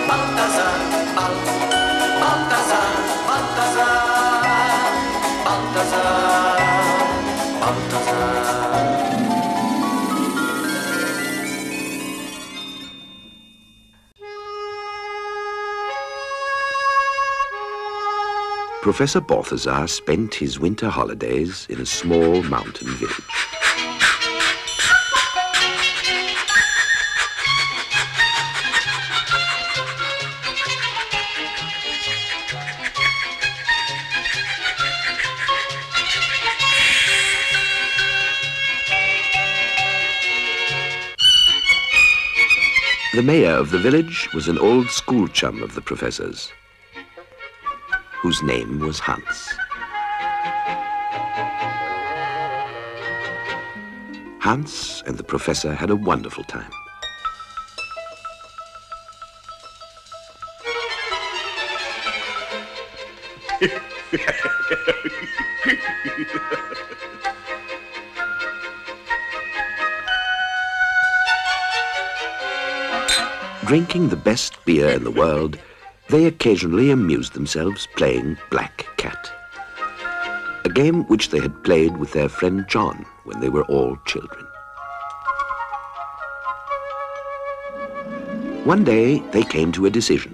Balthazar, Balthazar, Balthazar, Balthazar, Balthazar. Professor Balthazar spent his winter holidays in a small mountain village. The mayor of the village was an old school chum of the professor's, whose name was Hans. Hans and the professor had a wonderful time. Drinking the best beer in the world, they occasionally amused themselves playing Black Cat, a game which they had played with their friend John when they were all children. One day, they came to a decision.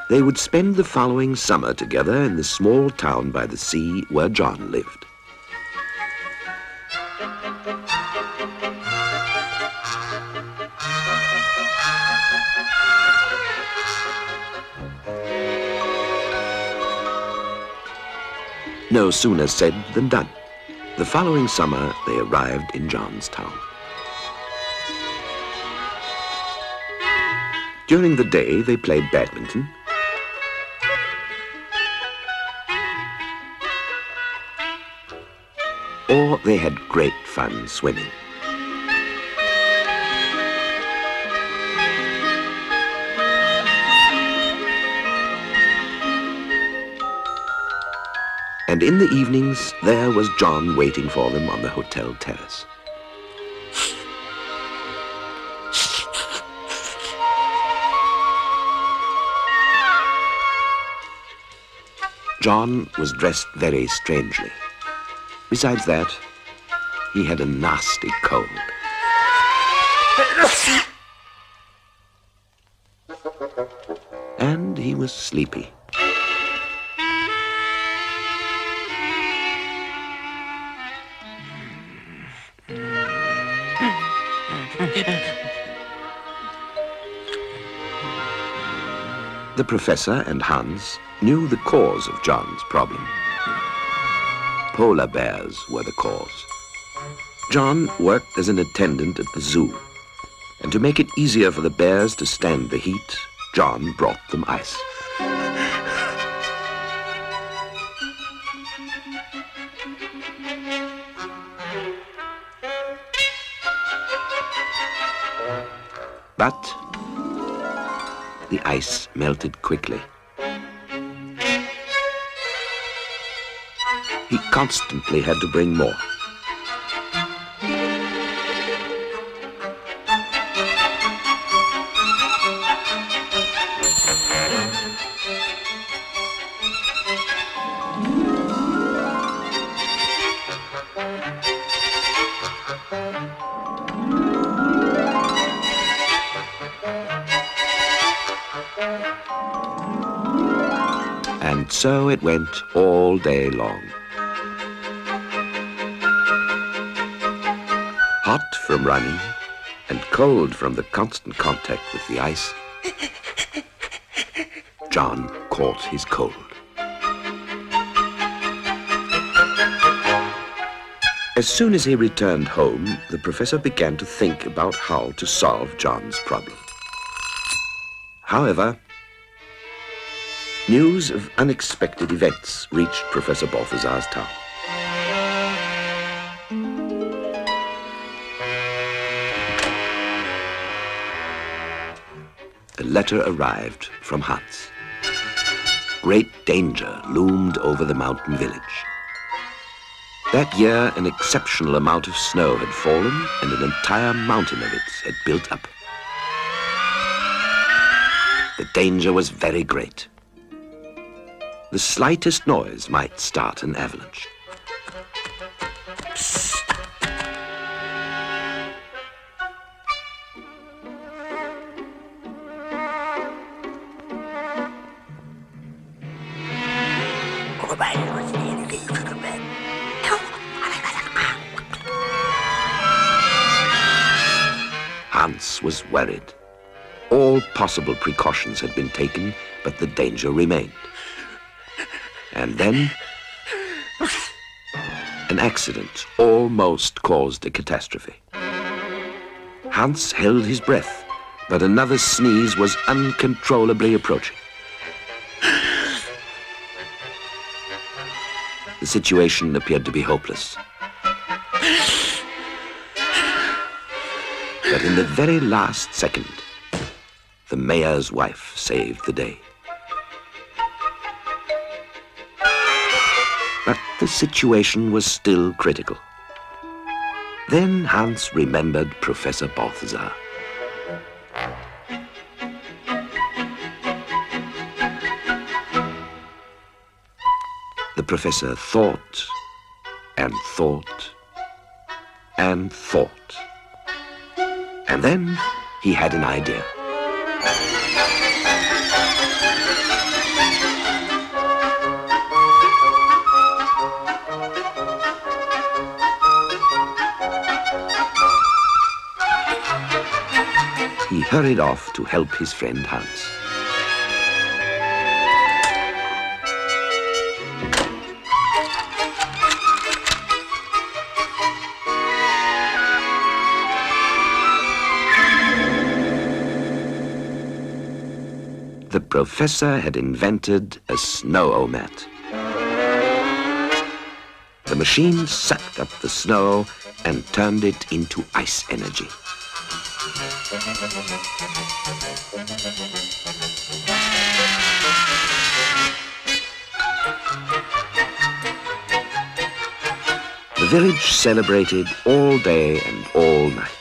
They would spend the following summer together in the small town by the sea where John lived. No sooner said than done. The following summer, they arrived in John's town. During the day, they played badminton, or they had great fun swimming. And in the evenings, there was John waiting for them on the hotel terrace. John was dressed very strangely. Besides that, he had a nasty cold. And he was sleepy. The professor and Hans knew the cause of John's problem. Polar bears were the cause. John worked as an attendant at the zoo, and to make it easier for the bears to stand the heat, John brought them ice. But the ice melted quickly. He constantly had to bring more. And so it went all day long. Hot from running and cold from the constant contact with the ice, John caught his cold. As soon as he returned home, the professor began to think about how to solve John's problem. However, news of unexpected events reached Professor Balthazar's town. A letter arrived from Hans. Great danger loomed over the mountain village. That year, an exceptional amount of snow had fallen, and an entire mountain of it had built up. The danger was very great. The slightest noise might start an avalanche. Hans was worried. All possible precautions had been taken, but the danger remained. And then, an accident almost caused a catastrophe. Hans held his breath, but another sneeze was uncontrollably approaching. The situation appeared to be hopeless. But in the very last second, the mayor's wife saved the day. But the situation was still critical. Then Hans remembered Professor Balthazar. The professor thought and thought and thought. And then he had an idea. He hurried off to help his friend Hans. The professor had invented a snow-o-mat. The machine sucked up the snow and turned it into ice energy. The village celebrated all day and all night.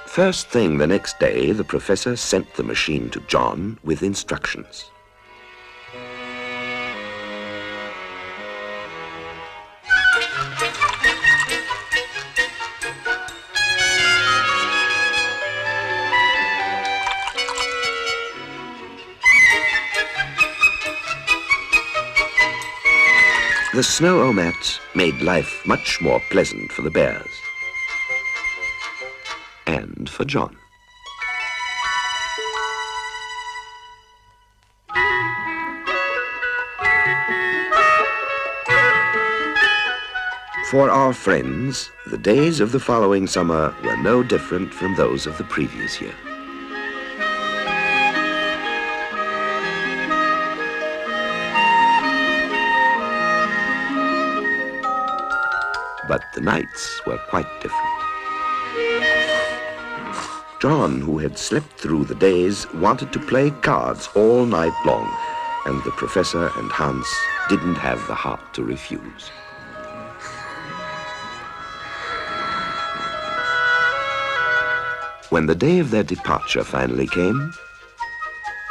First thing the next day, the professor sent the machine to John with instructions. The snow-o-mat made life much more pleasant for the bears. And for John. For our friends, the days of the following summer were no different from those of the previous year. But the nights were quite different. John, who had slept through the days, wanted to play cards all night long, and the professor and Hans didn't have the heart to refuse. When the day of their departure finally came,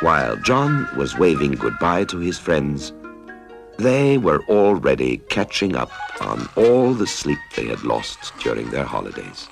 while John was waving goodbye to his friends, they were already catching up on all the sleep they had lost during their holidays.